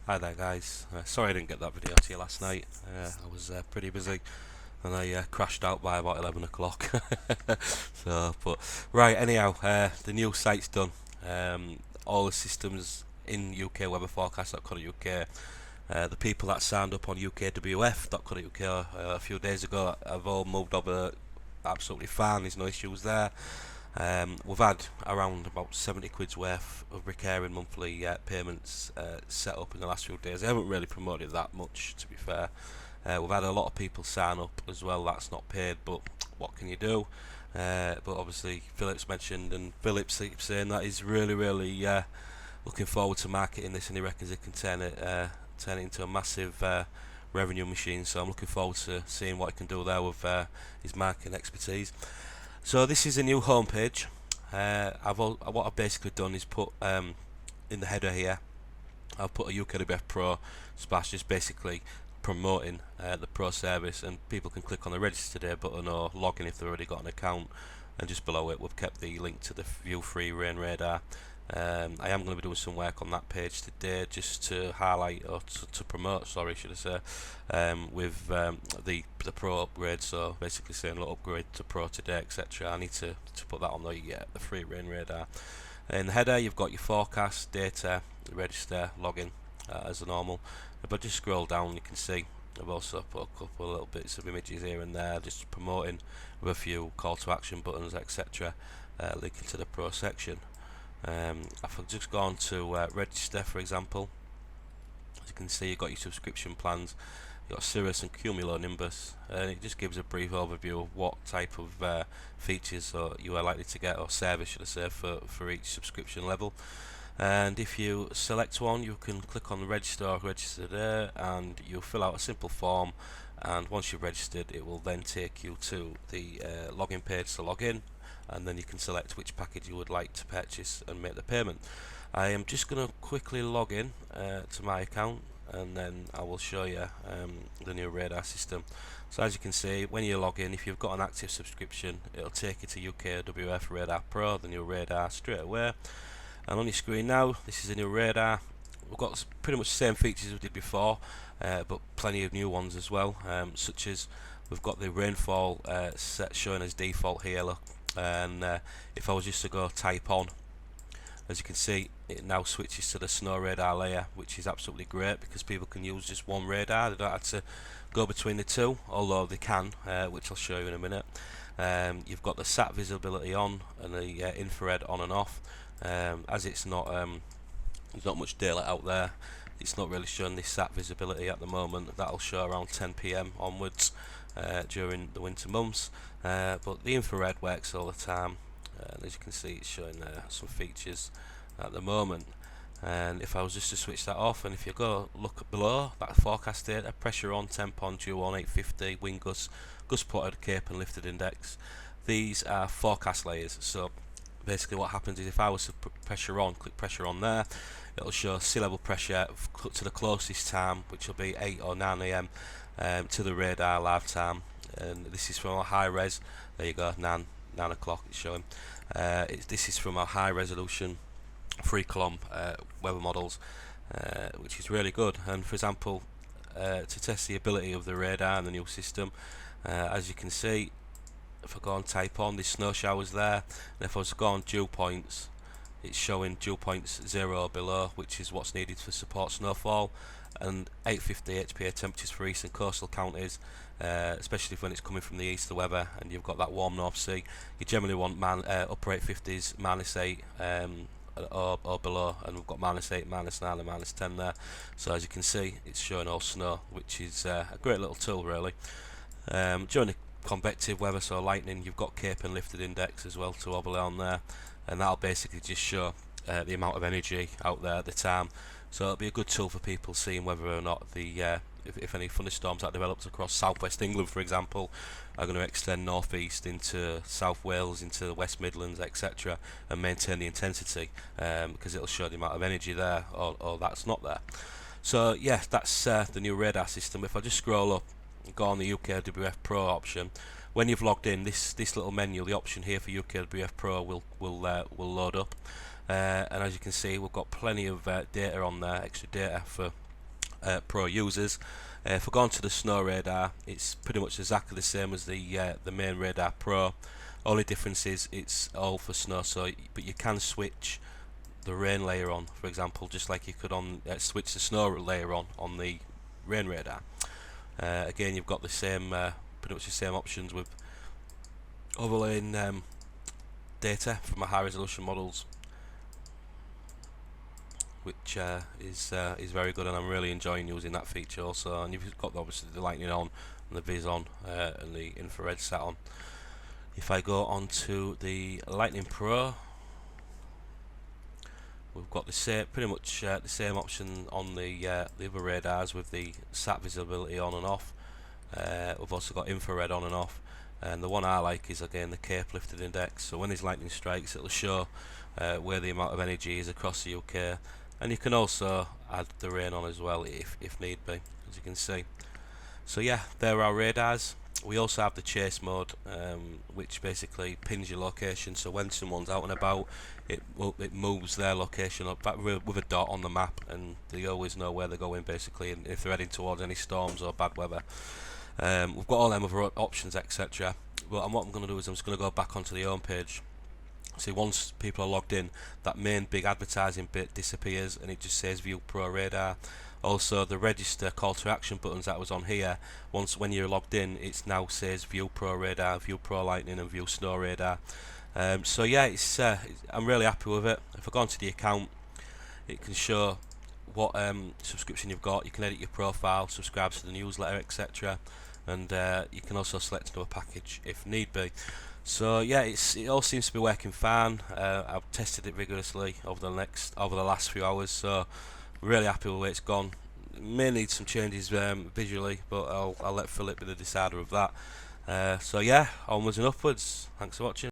Hi there guys, sorry I didn't get that video to you last night. I was pretty busy and I crashed out by about 11 o'clock. But right, anyhow, the new site's done. All the systems in UK weather forecast.co.uk. The people that signed up on ukwf.co.uk a few days ago have all moved over absolutely fine, there's no issues there. We've had around about 70 quid's worth of recurring monthly payments set up in the last few days. I haven't really promoted that much, to be fair. We've had a lot of people sign up as well that's not paid, but what can you do? But obviously Philip's mentioned, and Philip's saying that he's really looking forward to marketing this, and he reckons he can turn it into a massive revenue machine. So I'm looking forward to seeing what he can do there with his marketing expertise. So this is a new homepage. What I've basically done is put in the header here, I've put a UKWF Pro splash, just basically promoting the Pro service, and people can click on the register today button or log in if they've already got an account. And just below it we've kept the link to the View Free Rain Radar. I am going to be doing some work on that page today, just to highlight, or to promote, sorry, should I say, with the Pro upgrade. So basically saying, look, upgrade to Pro today, etc. I need to put that on the free Rain Radar. In the header you've got your forecast, data, register, login as normal. If I just scroll down, you can see I've also put a couple of little bits of images here and there, just promoting with a few call to action buttons, etc. Linking to the Pro section. I've just gone to register, for example. As you can see, you've got your subscription plans, you've got Cirrus and Cumulonimbus, and it just gives a brief overview of what type of features you are likely to get, or service should I say, for each subscription level. And if you select one, you can click on register or register there, and you'll fill out a simple form, and once you've registered it will then take you to the login page to log in, and then you can select which package you would like to purchase and make the payment. I am just going to quickly log in to my account, and then I will show you the new radar system. So as you can see, when you log in, if you've got an active subscription, it'll take you to UKWF Radar Pro, the new radar, straight away. And on your screen now, this is a new radar. We've got pretty much the same features we did before, but plenty of new ones as well, such as we've got the rainfall set showing as default here, look. And if I was just to go type on, as you can see, it now switches to the snow radar layer, which is absolutely great because people can use just one radar. They don't have to go between the two, although they can, which I'll show you in a minute. You've got the sat visibility on and the infrared on and off. As it's not there's not much daylight out there, it's not really showing this sat visibility at the moment. That'll show around 10 PM onwards during the winter months, but the infrared works all the time, and as you can see it's showing some features at the moment. And if I was just to switch that off, and if you go look below that forecast data, pressure on, temp on, dew on, 850, wind gusts, gust plotted, cape and lifted index, these are forecast layers. So basically what happens is if I was to put pressure on, click pressure on there, it'll show sea level pressure to the closest time, which will be 8 or 9 AM to the radar live time. And this is from a high res, there you go, 9 o'clock it's showing. This is from our high resolution 3 column weather models, which is really good. And for example, to test the ability of the radar and the new system, as you can see, if I go and type on, there's snow showers there, and if I was to go on dew points, it's showing dew points 0 or below, which is what's needed to support snowfall, and 850 HPA temperatures for eastern coastal counties, especially when it's coming from the east, the weather, and you've got that warm North Sea. You generally want upper 850s, -8 or below, and we've got -8, -9 and -10 there. So as you can see, it's showing all snow, which is a great little tool really. During the convective weather, so lightning, you've got cape and lifted index as well to overlay on there, and that'll basically just show the amount of energy out there at the time. So it'll be a good tool for people seeing whether or not the if any thunderstorms that developed across southwest England, for example, are going to extend northeast into South Wales, into the West Midlands, etc., and maintain the intensity, because it'll show the amount of energy there, or that's not there. So yeah, that's the new radar system. If I just scroll up, go on the UKWF Pro option. When you've logged in, this little menu, the option here for UKWF Pro will load up, and as you can see, we've got plenty of data on there, extra data for Pro users. If we go on to the Snow Radar, it's pretty much exactly the same as the main Radar Pro. Only difference is it's all for snow, but you can switch the rain layer on, for example, just like you could on switch the snow layer on the rain radar. Again, you've got the same, pretty much the same options with overlaying data from my high resolution models, which is very good, and I'm really enjoying using that feature also. And you've got obviously the lightning on and the vis on and the infrared sat on. If I go on to the Lightning Pro, we've got the same, pretty much the same option on the other radars with the sat visibility on and off. We've also got infrared on and off, and the one I like is again the Cape lifted index. So when these lightning strikes, it'll show where the amount of energy is across the UK, and you can also add the rain on as well if need be, as you can see. So yeah, there are our radars. We also have the chase mode, which basically pins your location, so when someone's out and about, it moves their location up back with a dot on the map, and they always know where they're going basically, and if they're heading towards any storms or bad weather. We've got all them other options, etc. But what I'm going to do is I'm just going to go back onto the home page. See, once people are logged in, that main big advertising bit disappears and it just says View Pro Radar. Also, the register call to action buttons that was on here, when you're logged in, it now says View Pro Radar, View Pro Lightning and View Snow Radar. So yeah, I'm really happy with it. If I go onto the account, it can show what subscription you've got. You can edit your profile, subscribe to the newsletter, etc. And you can also select another package if need be. So yeah, it all seems to be working fine. I've tested it rigorously over the last few hours, so really happy with the way it's gone. It may need some changes visually, but I'll let Philip be the decider of that. So yeah, onwards and upwards. Thanks for watching.